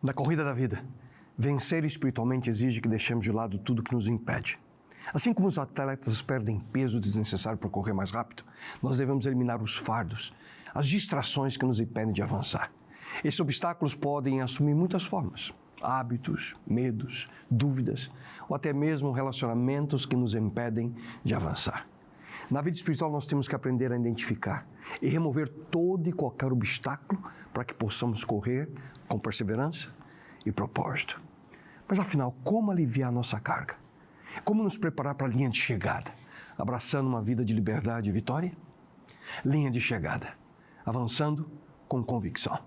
Na corrida da vida, vencer espiritualmente exige que deixemos de lado tudo que nos impede. Assim como os atletas perdem peso desnecessário para correr mais rápido, nós devemos eliminar os fardos, as distrações que nos impedem de avançar. Esses obstáculos podem assumir muitas formas: hábitos, medos, dúvidas ou até mesmo relacionamentos que nos impedem de avançar. Na vida espiritual, nós temos que aprender a identificar e remover todo e qualquer obstáculo para que possamos correr com perseverança e propósito. Mas afinal, como aliviar a nossa carga? Como nos preparar para a linha de chegada, abraçando uma vida de liberdade e vitória? Linha de chegada, avançando com convicção.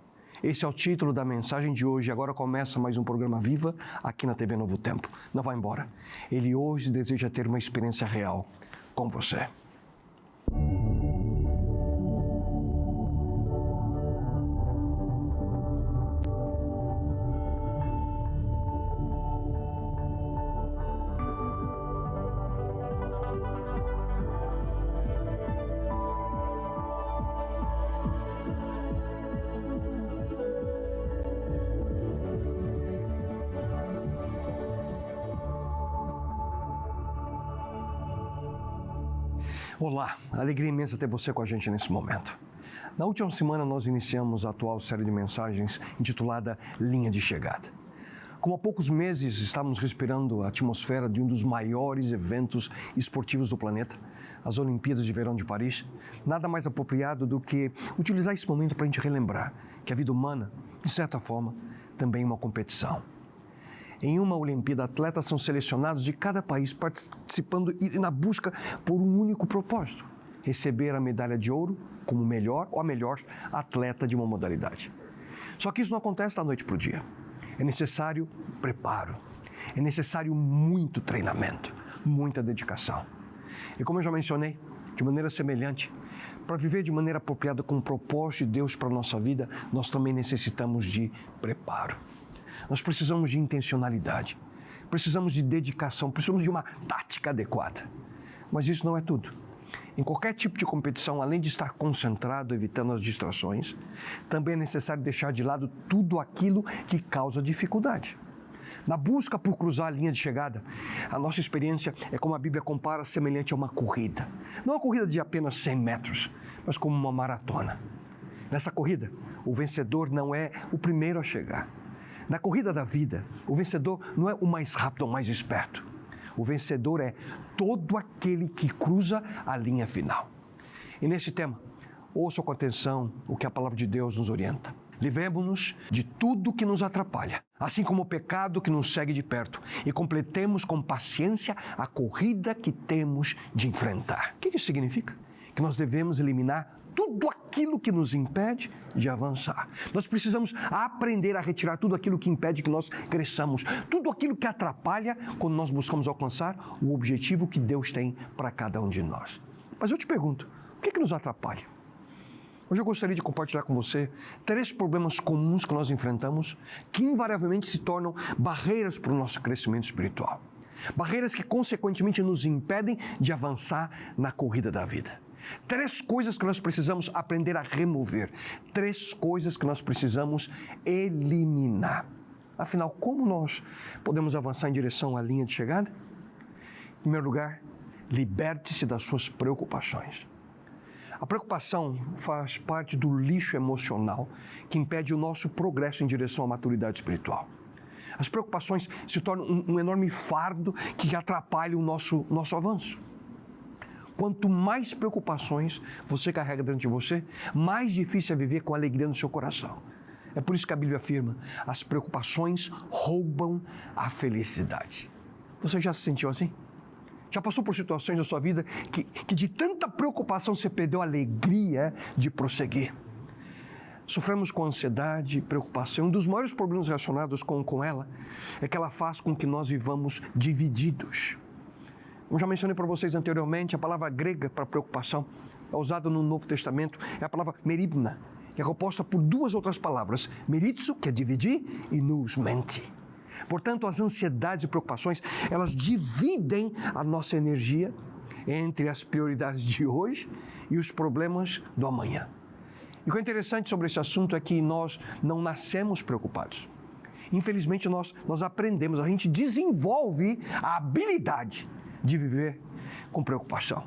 Esse é o título da mensagem de hoje. Agora começa mais um programa Viva aqui na TV Novo Tempo. Não vá embora. Ele hoje deseja ter uma experiência real com você. Olá, alegria imensa ter você com a gente nesse momento. Na última semana nós iniciamos a atual série de mensagens intitulada Linha de Chegada. Como há poucos meses estávamos respirando a atmosfera de um dos maiores eventos esportivos do planeta, as Olimpíadas de Verão de Paris, nada mais apropriado do que utilizar esse momento para a gente relembrar que a vida humana, de certa forma, também é uma competição. Em uma Olimpíada, atletas são selecionados de cada país participando e na busca por um único propósito: receber a medalha de ouro como o melhor ou a melhor atleta de uma modalidade. Só que isso não acontece da noite para o dia. É necessário preparo, é necessário muito treinamento, muita dedicação. E como eu já mencionei, de maneira semelhante, para viver de maneira apropriada com o propósito de Deus para a nossa vida, nós também necessitamos de preparo. Nós precisamos de intencionalidade, precisamos de dedicação, precisamos de uma tática adequada. Mas isso não é tudo. Em qualquer tipo de competição, além de estar concentrado, evitando as distrações, também é necessário deixar de lado tudo aquilo que causa dificuldade. Na busca por cruzar a linha de chegada, a nossa experiência é como a Bíblia compara, semelhante a uma corrida. Não uma corrida de apenas 100 metros, mas como uma maratona. Nessa corrida, o vencedor não é o primeiro a chegar. Na corrida da vida, o vencedor não é o mais rápido ou mais esperto. O vencedor é todo aquele que cruza a linha final. E nesse tema, ouça com atenção o que a palavra de Deus nos orienta. Livremos-nos de tudo que nos atrapalha, assim como o pecado que nos segue de perto, e completemos com paciência a corrida que temos de enfrentar. O que isso significa? Que nós devemos eliminar tudo aquilo que nos impede de avançar. Nós precisamos aprender a retirar tudo aquilo que impede que nós cresçamos, tudo aquilo que atrapalha quando nós buscamos alcançar o objetivo que Deus tem para cada um de nós. Mas eu te pergunto, o que nos atrapalha? Hoje eu gostaria de compartilhar com você 3 problemas comuns que nós enfrentamos que invariavelmente se tornam barreiras para o nosso crescimento espiritual. Barreiras que consequentemente nos impedem de avançar na corrida da vida. 3 coisas que nós precisamos aprender a remover. 3 coisas que nós precisamos eliminar. Afinal, como nós podemos avançar em direção à linha de chegada? Em primeiro lugar, liberte-se das suas preocupações. A preocupação faz parte do lixo emocional que impede o nosso progresso em direção à maturidade espiritual. As preocupações se tornam um enorme fardo que atrapalha o nosso avanço. Quanto mais preocupações você carrega dentro de você, mais difícil é viver com alegria no seu coração. É por isso que a Bíblia afirma: as preocupações roubam a felicidade. Você já se sentiu assim? Já passou por situações na sua vida que de tanta preocupação você perdeu a alegria de prosseguir? Sofremos com ansiedade, preocupação. Um dos maiores problemas relacionados com ela é que ela faz com que nós vivamos divididos. Como já mencionei para vocês anteriormente, a palavra grega para preocupação é usada no Novo Testamento, é a palavra meribna, que é composta por 2 outras palavras: meritzo, que é dividir, e nous, mente. Portanto, as ansiedades e preocupações, elas dividem a nossa energia entre as prioridades de hoje e os problemas do amanhã. E o que é interessante sobre esse assunto é que nós não nascemos preocupados. Infelizmente, nós aprendemos, a gente desenvolve a habilidade de viver com preocupação.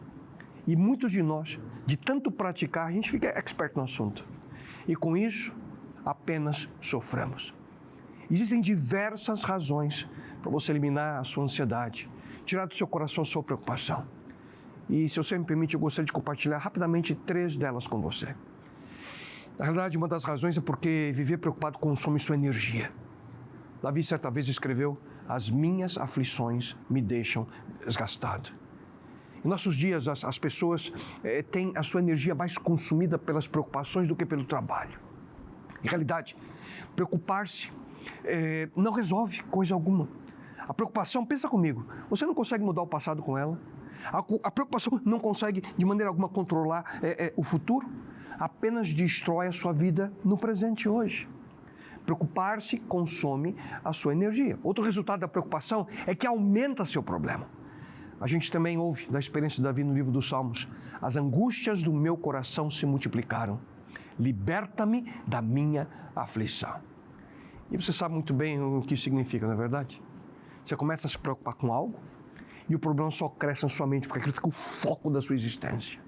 E muitos de nós, de tanto praticar, a gente fica expert no assunto. E com isso, apenas sofremos. Existem diversas razões para você eliminar a sua ansiedade, tirar do seu coração a sua preocupação. E se você me permite, eu gostaria de compartilhar rapidamente 3 delas com você. Na realidade, uma das razões é porque viver preocupado consome sua energia. Davi certa vez escreveu: as minhas aflições me deixam desgastado. Em nossos dias, as pessoas têm a sua energia mais consumida pelas preocupações do que pelo trabalho. Em realidade, preocupar-se não resolve coisa alguma. A preocupação, pensa comigo, você não consegue mudar o passado com ela. A preocupação não consegue, de maneira alguma, controlar o futuro. Apenas destrói a sua vida no presente hoje. Preocupar-se consome a sua energia. Outro resultado da preocupação é que aumenta seu problema. A gente também ouve da experiência de Davi no livro dos Salmos: as angústias do meu coração se multiplicaram. Liberta-me da minha aflição. E você sabe muito bem o que isso significa, não é verdade? Você começa a se preocupar com algo e o problema só cresce na sua mente, porque aquilo fica o foco da sua existência.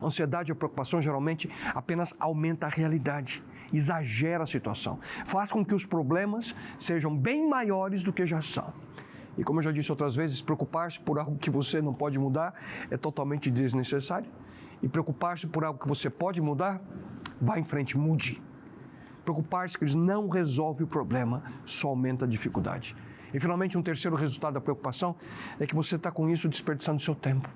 A ansiedade e a preocupação geralmente apenas aumenta a realidade, exagera a situação, faz com que os problemas sejam bem maiores do que já são. E como eu já disse outras vezes, preocupar-se por algo que você não pode mudar é totalmente desnecessário. E preocupar-se por algo que você pode mudar, vá em frente, mude. Preocupar-se, queridos, não resolve o problema, só aumenta a dificuldade. E finalmente, um terceiro resultado da preocupação é que você está com isso desperdiçando seu tempo.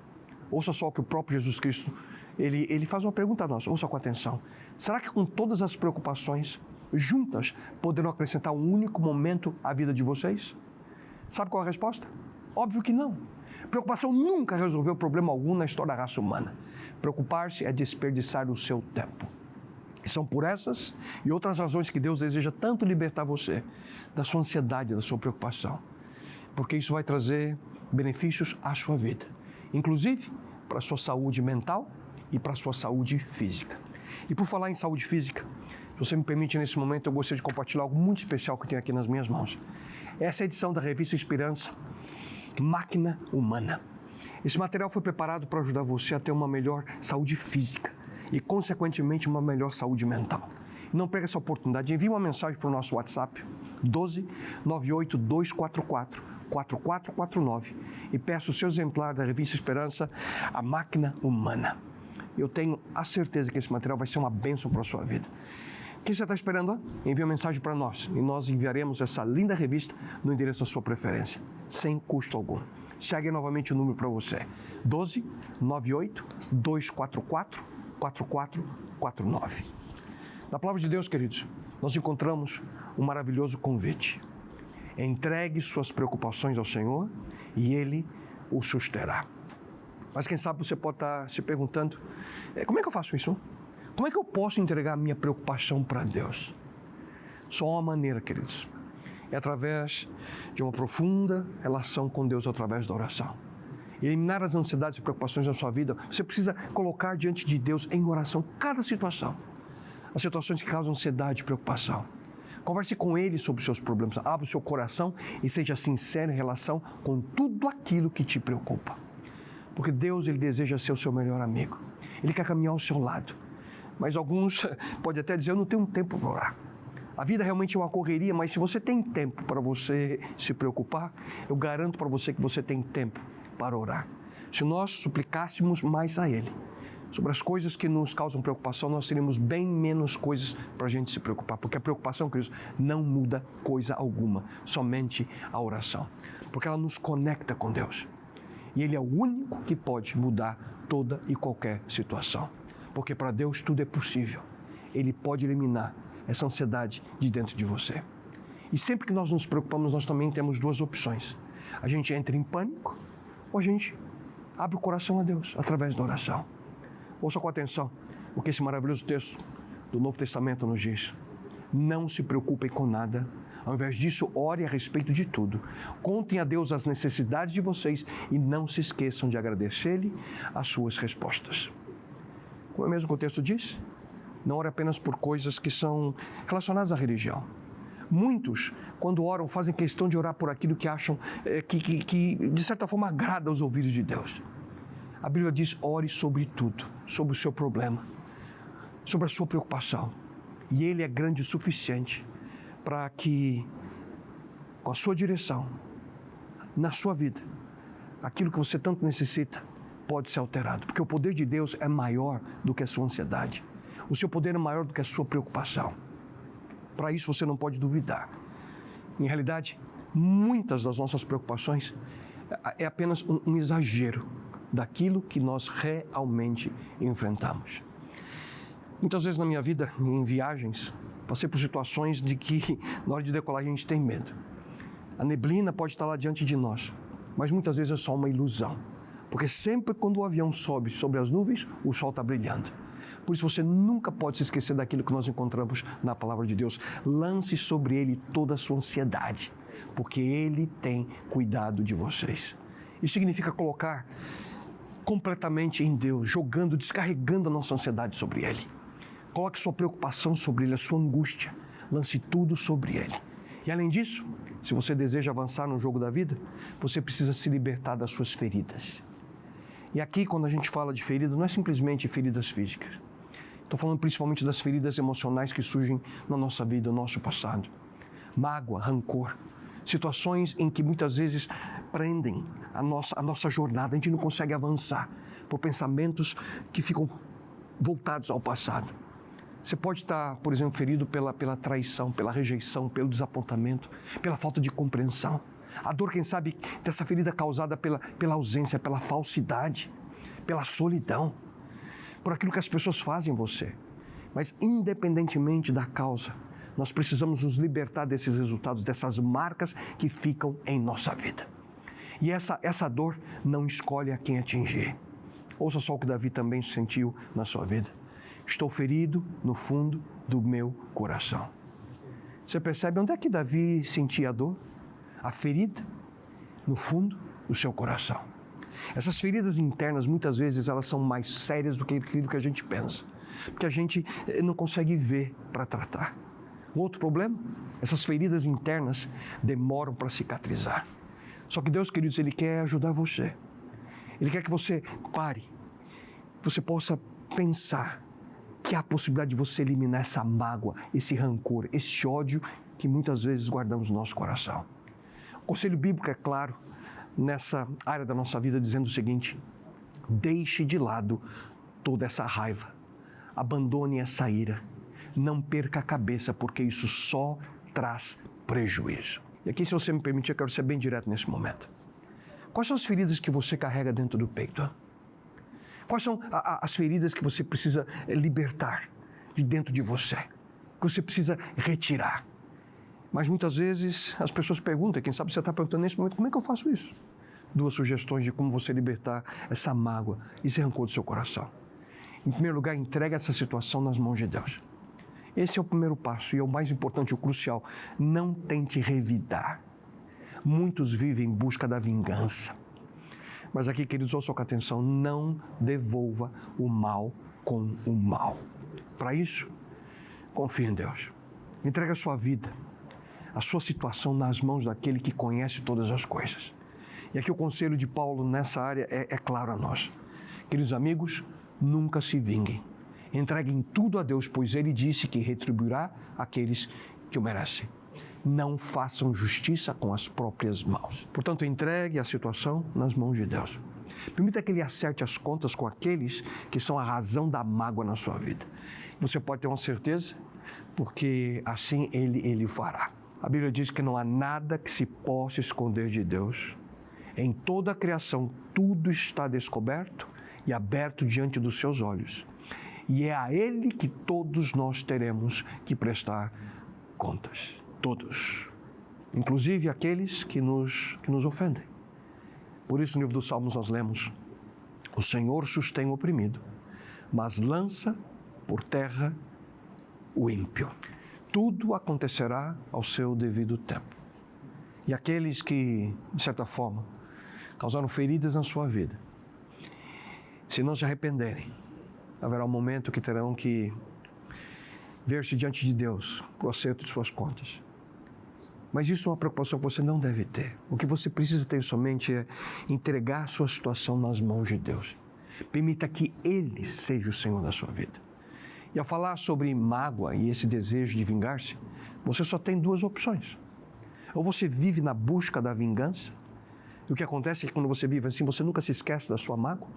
Ouça só o que o próprio Jesus Cristo, ele faz uma pergunta a nós, ouça com atenção. Será que com todas as preocupações juntas poderão acrescentar um único momento à vida de vocês? Sabe qual é a resposta? Óbvio que não. Preocupação nunca resolveu problema algum na história da raça humana. Preocupar-se é desperdiçar o seu tempo. E são por essas e outras razões que Deus deseja tanto libertar você da sua ansiedade, da sua preocupação. Porque isso vai trazer benefícios à sua vida, inclusive para a sua saúde mental e para a sua saúde física. E por falar em saúde física, se você me permite, nesse momento eu gostaria de compartilhar algo muito especial que eu tenho aqui nas minhas mãos. Essa é a edição da revista Esperança, Máquina Humana. Esse material foi preparado para ajudar você a ter uma melhor saúde física e, consequentemente, uma melhor saúde mental. Não perca essa oportunidade. Envie uma mensagem para o nosso WhatsApp, 12 98 244 4449, e peça o seu exemplar da revista Esperança, a Máquina Humana. Eu tenho a certeza que esse material vai ser uma bênção para a sua vida. O que você está esperando? Envie uma mensagem para nós e nós enviaremos essa linda revista no endereço da sua preferência, sem custo algum. Segue novamente o número para você, 12 98 244 4449. Na palavra de Deus, queridos, nós encontramos um maravilhoso convite. Entregue suas preocupações ao Senhor e Ele o susterá. Mas quem sabe você pode estar se perguntando, como é que eu faço isso? Como é que eu posso entregar a minha preocupação para Deus? Só uma maneira, queridos. É através de uma profunda relação com Deus, através da oração. Eliminar as ansiedades e preocupações da sua vida, você precisa colocar diante de Deus em oração cada situação. As situações que causam ansiedade e preocupação. Converse com Ele sobre os seus problemas, abra o seu coração e seja sincero em relação com tudo aquilo que te preocupa. Porque Deus, Ele deseja ser o seu melhor amigo. Ele quer caminhar ao seu lado. Mas alguns podem até dizer, eu não tenho tempo para orar. A vida realmente é uma correria, mas se você tem tempo para você se preocupar, eu garanto para você que você tem tempo para orar. Se nós suplicássemos mais a Ele sobre as coisas que nos causam preocupação, nós teríamos bem menos coisas para a gente se preocupar. Porque a preocupação, queridos, não muda coisa alguma, somente a oração. Porque ela nos conecta com Deus. E Ele é o único que pode mudar toda e qualquer situação. Porque para Deus tudo é possível. Ele pode eliminar essa ansiedade de dentro de você. E sempre que nós nos preocupamos, nós também temos duas opções. A gente entra em pânico ou a gente abre o coração a Deus através da oração. Ouça com atenção o que esse maravilhoso texto do Novo Testamento nos diz. Não se preocupem com nada. Ao invés disso, ore a respeito de tudo. Contem a Deus as necessidades de vocês e não se esqueçam de agradecer-lhe as suas respostas. Como é mesmo que o texto diz? Não ore apenas por coisas que são relacionadas à religião. Muitos, quando oram, fazem questão de orar por aquilo que acham que de certa forma, agrada aos ouvidos de Deus. A Bíblia diz, ore sobre tudo, sobre o seu problema, sobre a sua preocupação. E Ele é grande o suficiente para que, com a sua direção, na sua vida, aquilo que você tanto necessita pode ser alterado. Porque o poder de Deus é maior do que a sua ansiedade. O seu poder é maior do que a sua preocupação. Para isso você não pode duvidar. Em realidade, muitas das nossas preocupações é apenas um exagero daquilo que nós realmente enfrentamos. Muitas vezes na minha vida, em viagens, passei por situações de que na hora de decolar a gente tem medo. A neblina pode estar lá diante de nós, mas muitas vezes é só uma ilusão. Porque sempre quando o avião sobe sobre as nuvens, o sol está brilhando. Por isso você nunca pode se esquecer daquilo que nós encontramos na palavra de Deus. Lance sobre Ele toda a sua ansiedade, porque Ele tem cuidado de vocês. Isso significa colocar completamente em Deus, jogando, descarregando a nossa ansiedade sobre Ele. Coloque sua preocupação sobre Ele, a sua angústia. Lance tudo sobre Ele. E além disso, se você deseja avançar no jogo da vida, você precisa se libertar das suas feridas. E aqui, quando a gente fala de ferida, não é simplesmente feridas físicas. Estou falando principalmente das feridas emocionais que surgem na nossa vida, no nosso passado. Mágoa, rancor, situações em que muitas vezes prendem a nossa jornada, a gente não consegue avançar por pensamentos que ficam voltados ao passado. Você pode estar, por exemplo, ferido pela traição, pela rejeição, pelo desapontamento, pela falta de compreensão. A dor, quem sabe, dessa ferida causada pela ausência, pela falsidade, pela solidão, por aquilo que as pessoas fazem em você. Mas, independentemente da causa, nós precisamos nos libertar desses resultados, dessas marcas que ficam em nossa vida. E essa dor não escolhe a quem atingir. Ouça só o que Davi também sentiu na sua vida. Estou ferido no fundo do meu coração. Você percebe onde é que Davi sentia a dor? A ferida no fundo do seu coração. Essas feridas internas, muitas vezes, elas são mais sérias do que aquilo que a gente pensa. Porque a gente não consegue ver para tratar. Um outro problema, essas feridas internas demoram para cicatrizar. Só que Deus, queridos, Ele quer ajudar você. Ele quer que você pare, que você possa pensar que há a possibilidade de você eliminar essa mágoa, esse rancor, esse ódio que muitas vezes guardamos no nosso coração. O conselho bíblico é claro nessa área da nossa vida, dizendo o seguinte: deixe de lado toda essa raiva, abandone essa ira, não perca a cabeça, porque isso só traz prejuízo. E aqui, se você me permitir, eu quero ser bem direto nesse momento. Quais são as feridas que você carrega dentro do peito? Hein? Quais são as feridas que você precisa libertar de dentro de você? Que você precisa retirar? Mas muitas vezes as pessoas perguntam, quem sabe você está perguntando nesse momento, como é que eu faço isso? 2 sugestões de como você libertar essa mágoa, esse rancor do seu coração. Em primeiro lugar, entregue essa situação nas mãos de Deus. Esse é o primeiro passo e é o mais importante, o crucial. Não tente revidar. Muitos vivem em busca da vingança. Mas aqui, queridos, ouçam com atenção, não devolva o mal com o mal. Para isso, confie em Deus. Entregue a sua vida, a sua situação nas mãos daquele que conhece todas as coisas. E aqui o conselho de Paulo nessa área é claro a nós. Queridos amigos, nunca se vinguem. Entreguem tudo a Deus, pois Ele disse que retribuirá aqueles que o merecem. Não façam justiça com as próprias mãos. Portanto, entregue a situação nas mãos de Deus. Permita que Ele acerte as contas com aqueles que são a razão da mágoa na sua vida. Você pode ter uma certeza, porque assim Ele fará. A Bíblia diz que não há nada que se possa esconder de Deus. Em toda a criação, tudo está descoberto e aberto diante dos seus olhos. E é a Ele que todos nós teremos que prestar contas. Todos. Inclusive aqueles que nos ofendem. Por isso, no livro dos Salmos nós lemos: o Senhor sustém o oprimido, mas lança por terra o ímpio. Tudo acontecerá ao seu devido tempo. E aqueles que, de certa forma, causaram feridas na sua vida, se não se arrependerem, haverá um momento que terão que ver-se diante de Deus para o acerto de suas contas. Mas isso é uma preocupação que você não deve ter. O que você precisa ter somente é entregar a sua situação nas mãos de Deus. Permita que Ele seja o Senhor da sua vida. E ao falar sobre mágoa e esse desejo de vingar-se, você só tem duas opções. Ou você vive na busca da vingança, e o que acontece é que quando você vive assim, você nunca se esquece da sua mágoa,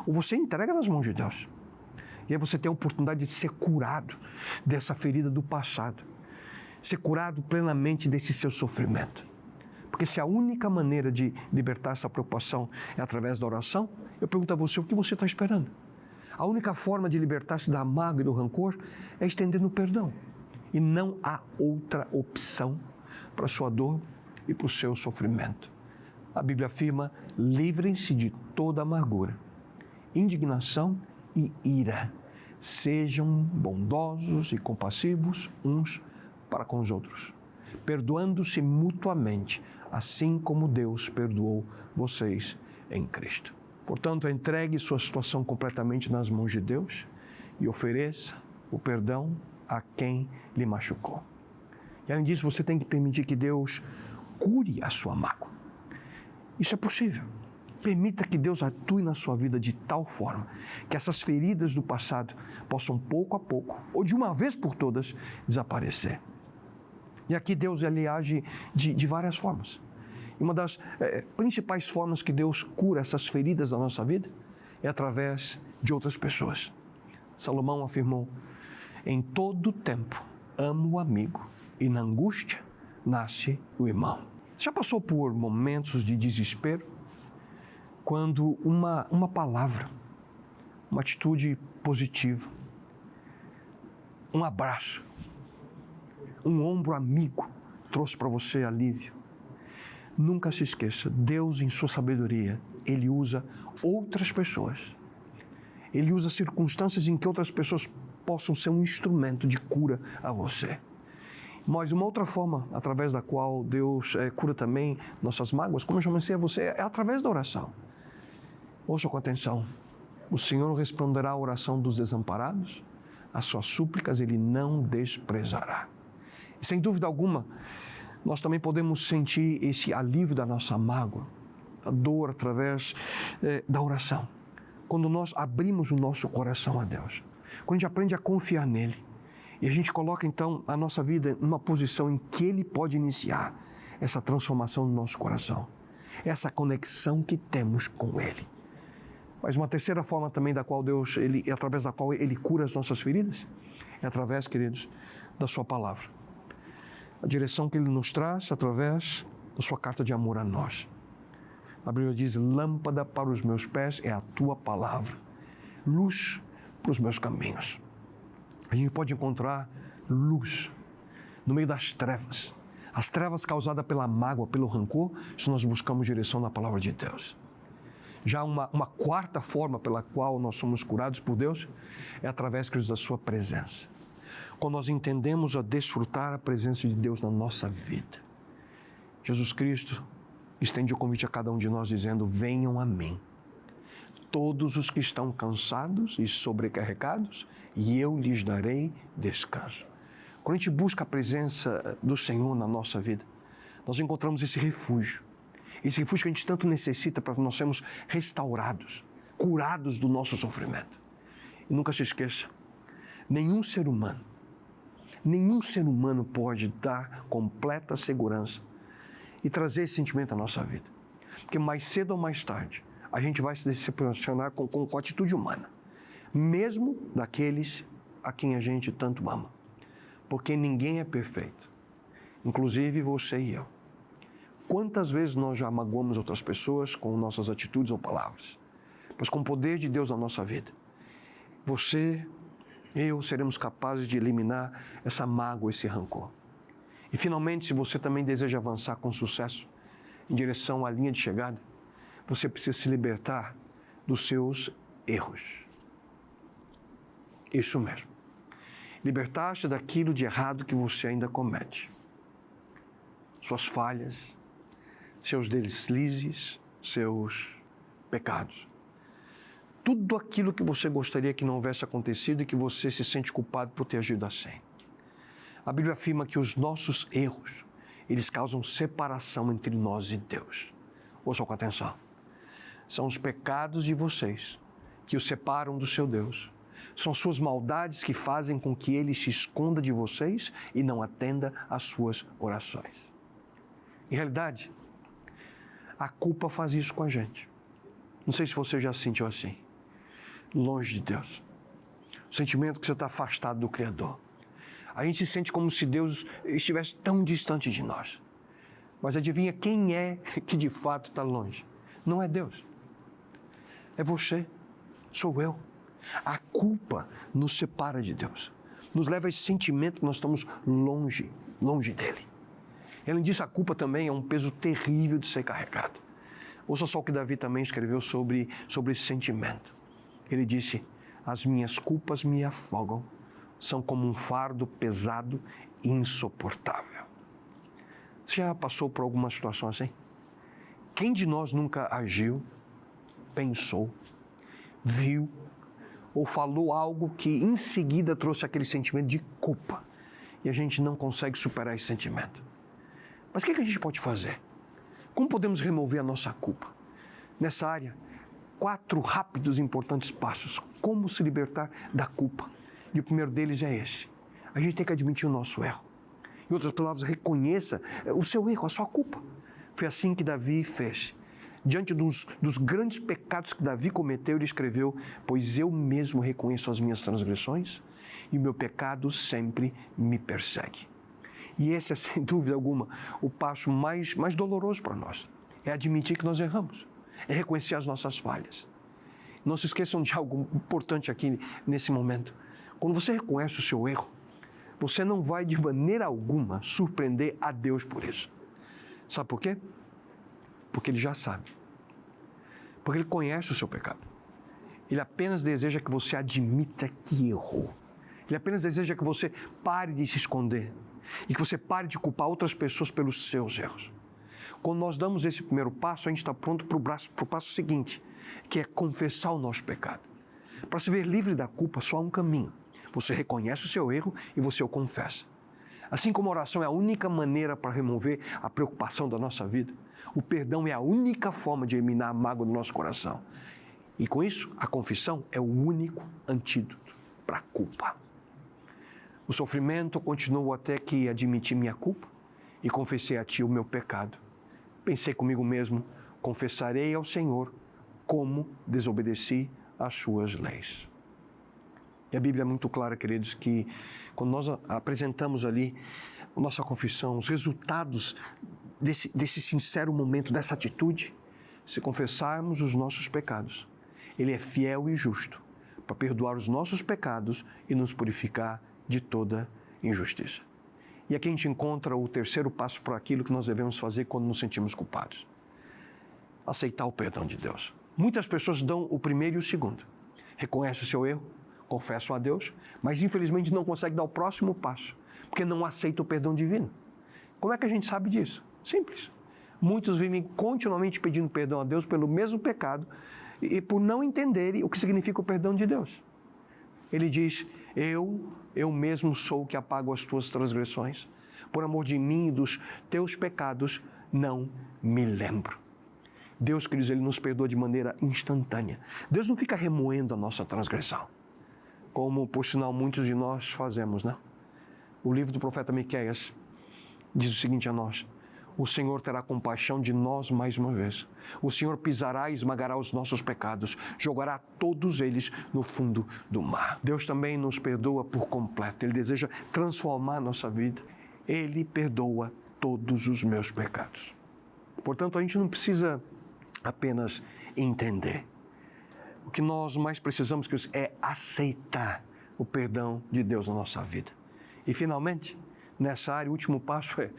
ou você entrega nas mãos de Deus. E aí você tem a oportunidade de ser curado dessa ferida do passado, ser curado plenamente desse seu sofrimento. Porque se a única maneira de libertar essa preocupação é através da oração, eu pergunto a você, o que você está esperando? A única forma de libertar-se da mágoa e do rancor é estendendo o perdão. E não há outra opção para a sua dor e para o seu sofrimento. A Bíblia afirma, livrem-se de toda amargura, indignação e ira. Sejam bondosos e compassivos uns para com os outros, perdoando-se mutuamente, assim como Deus perdoou vocês em Cristo. Portanto, entregue sua situação completamente nas mãos de Deus e ofereça o perdão a quem lhe machucou. E além disso, você tem que permitir que Deus cure a sua mágoa. Isso é possível. Permita que Deus atue na sua vida de tal forma que essas feridas do passado possam pouco a pouco, ou de uma vez por todas, desaparecer. E aqui Deus ele age de várias formas. E uma das principais formas que Deus cura essas feridas da nossa vida é através de outras pessoas. Salomão afirmou, em todo tempo amo o amigo e na angústia nasce o irmão. Já passou por momentos de desespero? Quando uma palavra, uma atitude positiva, um abraço, um ombro amigo trouxe para você alívio. Nunca se esqueça, Deus em sua sabedoria, Ele usa outras pessoas. Ele usa circunstâncias em que outras pessoas possam ser um instrumento de cura a você. Mas uma outra forma, através da qual Deus cura também nossas mágoas, como eu já mencionei a você, é através da oração. Ouça com atenção. O Senhor responderá à oração dos desamparados, as suas súplicas Ele não desprezará. E sem dúvida alguma, nós também podemos sentir esse alívio da nossa mágoa, a dor através da oração. Quando nós abrimos o nosso coração a Deus, quando a gente aprende a confiar nele, e a gente coloca então a nossa vida numa posição em que Ele pode iniciar essa transformação no nosso coração, essa conexão que temos com Ele. Mas uma terceira forma também da qual Deus, através da qual Ele cura as nossas feridas, é através, queridos, da sua palavra. A direção que Ele nos traz através da sua carta de amor a nós. A Bíblia diz, lâmpada para os meus pés é a tua palavra, luz para os meus caminhos. A gente pode encontrar luz no meio das trevas. As trevas causadas pela mágoa, pelo rancor, se nós buscamos direção na palavra de Deus. Já uma quarta forma pela qual nós somos curados por Deus é através, queridos, da sua presença. Quando nós entendemos a desfrutar a presença de Deus na nossa vida. Jesus Cristo estende o convite a cada um de nós dizendo, venham a mim, todos os que estão cansados e sobrecarregados, e eu lhes darei descanso. Quando a gente busca a presença do Senhor na nossa vida, nós encontramos esse refúgio que a gente tanto necessita para que nós sermos restaurados, curados do nosso sofrimento. E nunca se esqueça, nenhum ser humano pode dar completa segurança e trazer esse sentimento à nossa vida. Porque mais cedo ou mais tarde, a gente vai se decepcionar com a atitude humana, mesmo daqueles a quem a gente tanto ama. Porque ninguém é perfeito, inclusive você e eu. Quantas vezes nós já magoamos outras pessoas com nossas atitudes ou palavras? Pois com o poder de Deus na nossa vida, você, eu seremos capazes de eliminar essa mágoa, esse rancor. E finalmente, se você também deseja avançar com sucesso em direção à linha de chegada, você precisa se libertar dos seus erros. Isso mesmo. Libertar-se daquilo de errado que você ainda comete. Suas falhas, seus deslizes, seus pecados. Tudo aquilo que você gostaria que não houvesse acontecido e que você se sente culpado por ter agido assim. A Bíblia afirma que os nossos erros, eles causam separação entre nós e Deus. Ouçam com atenção. São os pecados de vocês que o separam do seu Deus. São suas maldades que fazem com que Ele se esconda de vocês e não atenda às suas orações. Em realidade, a culpa faz isso com a gente. Não sei se você já se sentiu assim, longe de Deus. O sentimento que você está afastado do Criador. A gente se sente como se Deus estivesse tão distante de nós. Mas adivinha quem é que de fato está longe? Não é Deus. É você, sou eu. A culpa nos separa de Deus. Nos leva a esse sentimento que nós estamos longe dele. Além disso, a culpa também é um peso terrível de ser carregado. Ouça só o que Davi também escreveu sobre esse sentimento. Ele disse, as minhas culpas me afogam, são como um fardo pesado e insuportável. Você já passou por alguma situação assim? Quem de nós nunca agiu, pensou, viu ou falou algo que em seguida trouxe aquele sentimento de culpa e a gente não consegue superar esse sentimento? Mas o que a gente pode fazer? Como podemos remover a nossa culpa? Nessa área, 4 rápidos e importantes passos. Como se libertar da culpa? E o primeiro deles é esse. A gente tem que admitir o nosso erro. Em outras palavras, reconheça o seu erro, a sua culpa. Foi assim que Davi fez. Diante dos grandes pecados que Davi cometeu, ele escreveu, pois eu mesmo reconheço as minhas transgressões e o meu pecado sempre me persegue. E esse é, sem dúvida alguma, o passo mais doloroso para nós. É admitir que nós erramos. É reconhecer as nossas falhas. Não se esqueçam de algo importante aqui nesse momento. Quando você reconhece o seu erro, você não vai de maneira alguma surpreender a Deus por isso. Sabe por quê? Porque Ele já sabe. Porque Ele conhece o seu pecado. Ele apenas deseja que você admita que errou. Ele apenas deseja que você pare de se esconder e que você pare de culpar outras pessoas pelos seus erros. Quando nós damos esse primeiro passo, a gente está pronto para o passo seguinte, que é confessar o nosso pecado. Para se ver livre da culpa, só há um caminho. Você reconhece o seu erro e você o confessa. Assim como a oração é a única maneira para remover a preocupação da nossa vida, o perdão é a única forma de eliminar a mágoa do nosso coração. E com isso, a confissão é o único antídoto para a culpa. O sofrimento continuou até que admiti minha culpa e confessei a Ti o meu pecado. Pensei comigo mesmo, confessarei ao Senhor como desobedeci às Suas leis. E a Bíblia é muito clara, queridos, que quando nós apresentamos ali a nossa confissão, os resultados desse sincero momento, dessa atitude, se confessarmos os nossos pecados, Ele é fiel e justo para perdoar os nossos pecados e nos purificar de toda injustiça. E aqui a gente encontra o terceiro passo para aquilo que nós devemos fazer quando nos sentimos culpados. Aceitar o perdão de Deus. Muitas pessoas dão o primeiro e o segundo. Reconhecem o seu erro, confessam a Deus, mas infelizmente não conseguem dar o próximo passo, porque não aceitam o perdão divino. Como é que a gente sabe disso? Simples. Muitos vivem continuamente pedindo perdão a Deus pelo mesmo pecado e por não entenderem o que significa o perdão de Deus. Ele diz, eu mesmo sou o que apago as tuas transgressões. Por amor de mim e dos teus pecados, não me lembro. Deus, queridos, Ele nos perdoa de maneira instantânea. Deus não fica remoendo a nossa transgressão, como, por sinal, muitos de nós fazemos, né? O livro do profeta Miqueias diz o seguinte a nós, o Senhor terá compaixão de nós mais uma vez. O Senhor pisará e esmagará os nossos pecados, jogará todos eles no fundo do mar. Deus também nos perdoa por completo. Ele deseja transformar a nossa vida. Ele perdoa todos os meus pecados. Portanto, a gente não precisa apenas entender. O que nós mais precisamos é aceitar o perdão de Deus na nossa vida. E, finalmente, nessa área, o último passo é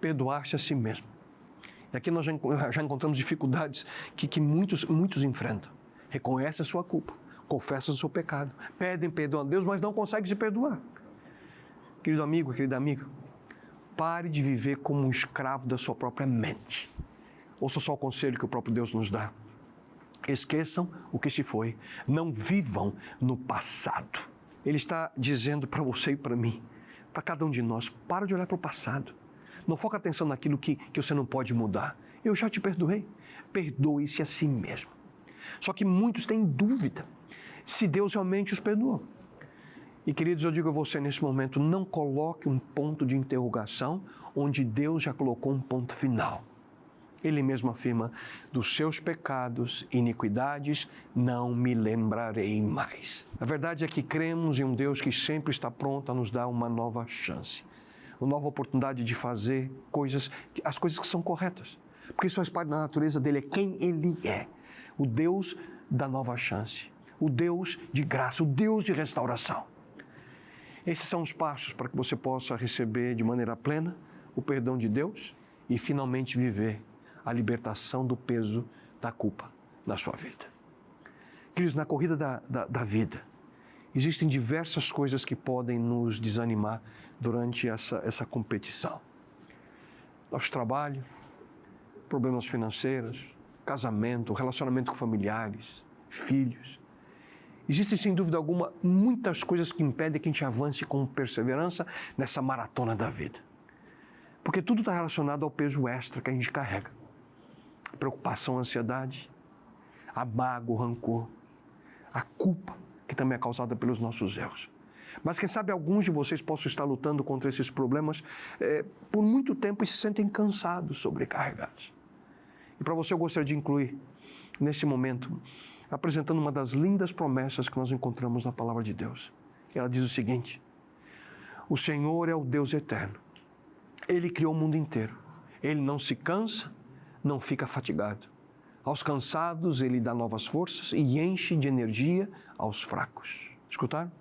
perdoar-se a si mesmo. E aqui nós já encontramos dificuldades que muitos enfrentam. Reconhecem a sua culpa, confessam o seu pecado, pedem perdão a Deus, mas não conseguem se perdoar. Querido amigo, querida amiga, pare de viver como um escravo da sua própria mente. Ouça só o conselho que o próprio Deus nos dá. Esqueçam o que se foi, não vivam no passado. Ele está dizendo para você e para mim, para cada um de nós, para de olhar para o passado. Não foca a atenção naquilo que você não pode mudar. Eu já te perdoei. Perdoe-se a si mesmo. Só que muitos têm dúvida se Deus realmente os perdoou. E, queridos, eu digo a você nesse momento, não coloque um ponto de interrogação onde Deus já colocou um ponto final. Ele mesmo afirma, dos seus pecados e iniquidades não me lembrarei mais. A verdade é que cremos em um Deus que sempre está pronto a nos dar uma nova chance, uma nova oportunidade de fazer as coisas que são corretas. Porque isso faz parte da natureza dele, é quem ele é. O Deus da nova chance, o Deus de graça, o Deus de restauração. Esses são os passos para que você possa receber de maneira plena o perdão de Deus e finalmente viver a libertação do peso da culpa na sua vida. Queridos, na corrida da vida, existem diversas coisas que podem nos desanimar durante essa competição. Nosso trabalho, problemas financeiros, casamento, relacionamento com familiares, filhos. Existem, sem dúvida alguma, muitas coisas que impedem que a gente avance com perseverança nessa maratona da vida. Porque tudo está relacionado ao peso extra que a gente carrega. A preocupação, a ansiedade, a mágoa, o rancor, a culpa, que também é causada pelos nossos erros. Mas quem sabe alguns de vocês possam estar lutando contra esses problemas por muito tempo e se sentem cansados, sobrecarregados. E para você eu gostaria de incluir, nesse momento, apresentando uma das lindas promessas que nós encontramos na Palavra de Deus. Ela diz o seguinte: o Senhor é o Deus eterno. Ele criou o mundo inteiro. Ele não se cansa, não fica fatigado. Aos cansados Ele dá novas forças e enche de energia aos fracos. Escutaram?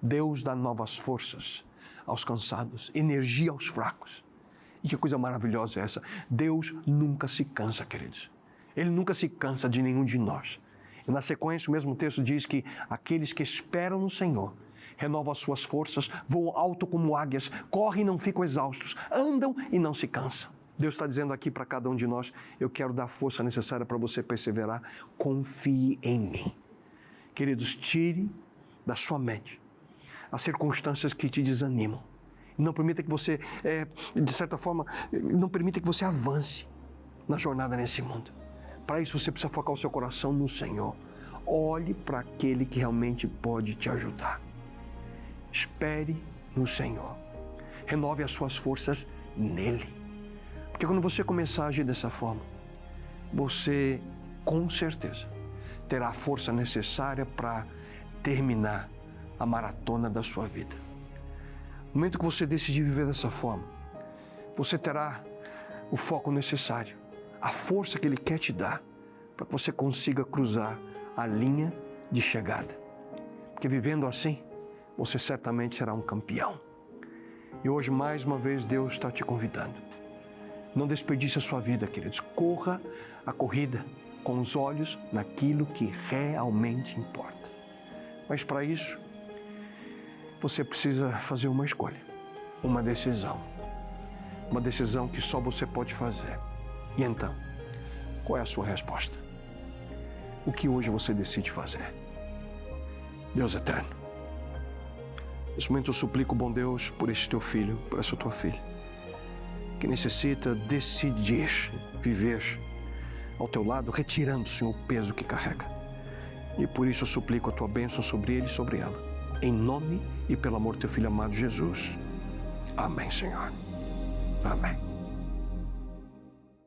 Deus dá novas forças aos cansados, energia aos fracos. E que coisa maravilhosa é essa? Deus nunca se cansa, queridos. Ele nunca se cansa de nenhum de nós. E na sequência, o mesmo texto diz que aqueles que esperam no Senhor renovam as suas forças, voam alto como águias, correm e não ficam exaustos, andam e não se cansam. Deus está dizendo aqui para cada um de nós, eu quero dar a força necessária para você perseverar, confie em mim. Queridos, tire da sua mente as circunstâncias que te desanimam. Não permita que você, de certa forma, não permita que você avance na jornada nesse mundo. Para isso você precisa focar o seu coração no Senhor. Olhe para aquele que realmente pode te ajudar. Espere no Senhor. Renove as suas forças nele. Porque quando você começar a agir dessa forma, você, com certeza, terá a força necessária para terminar a maratona da sua vida. No momento que você decidir viver dessa forma, você terá o foco necessário, a força que Ele quer te dar, para que você consiga cruzar a linha de chegada. Porque vivendo assim, você certamente será um campeão. E hoje, mais uma vez, Deus está te convidando. Não desperdice a sua vida, queridos. Corra a corrida com os olhos naquilo que realmente importa. Mas para isso, você precisa fazer uma escolha, uma decisão. Uma decisão que só você pode fazer. E então, qual é a sua resposta? O que hoje você decide fazer? Deus eterno, nesse momento eu suplico, bom Deus, por esse teu filho, por essa tua filha, que necessita decidir viver ao teu lado, retirando, Senhor, o peso que carrega. E por isso eu suplico a tua bênção sobre ele e sobre ela. Em nome e pelo amor do teu Filho amado Jesus. Amém, Senhor. Amém.